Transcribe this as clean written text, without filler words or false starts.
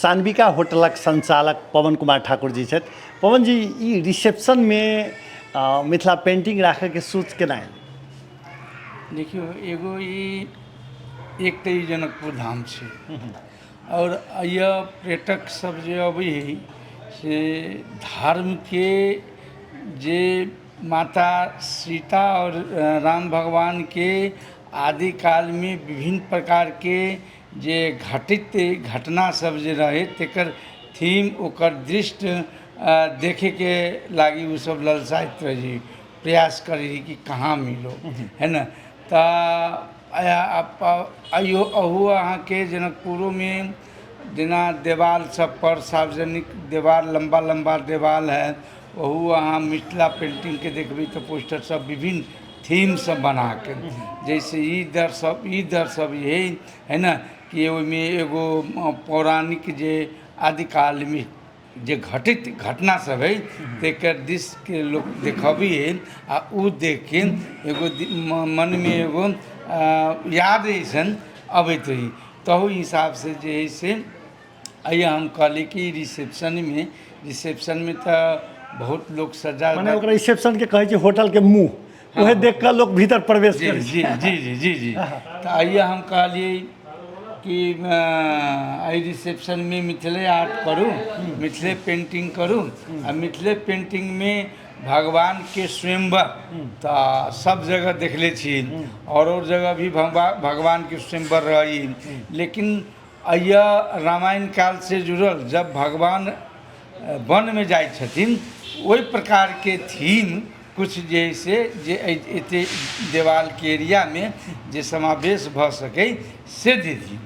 सान्विका होटलक संचालक पवन कुमार ठाकुर जी छथि। पवन जी, ई रिसेप्शन में मिथिला पेंटिंग राखे के सोच केना आयल? देखियो, एगो एक तो जनकपुर धाम छै और यह पर्यटक सब जे अबै है से धर्म के जे माता सीता और राम भगवान के आदि काल में विभिन्न प्रकार के जे घटित घटना सब जे रहे तेकर थीम ओकर दृष्टि देखे के लागी वो सब ललसाइत रही, प्रयास करी कि कहाँ मिलो, है ना। तो अयो अहू अहाँ के जनकपुरों में जेना देवाल सब पर सार्वजनिक देवाल लंबा लंबा देवाल है, वहू अहाँ मिथिला पेंटिंग के देखबी तो पोस्टर सब विभिन्न थीम सब बना के, जैसे ई दर सब यही है ना कि ओहिमे एगो पौराणिक जे आदिकाल में जे घटित घटना सब है तेकर दृश्य के लोग देखबी है आ उ देख के एगो मन में एगो याद ऐसन अबैत रही। तहु हिसाब से जे है से आइए हम कहली कि रिसेप्शन में तो बहुत लोग सजा माने ओकरा रिसेप्शन के कहे छै होटल के मुंह, ओहे देख कर लोग भीतर प्रवेश जी करे। जी जी जी जी जी तो आइए हम कहलिए कि आई रिसेप्शन में मिथिले आर्ट करूँ, मिथिले पेंटिंग करूँ आ मिथिले पेंटिंग में भगवान के स्वयंवर तो सब जगह देखले छी और जगह भी भगवान के स्वयंवर रही, लेकिन यह रामायण काल से जुड़ल जब भगवान वन में जाय छथिन वही प्रकार के थीम कुछ जैसे जे एते देवाल के एरिया में जे समावेश भ सके से दे दी।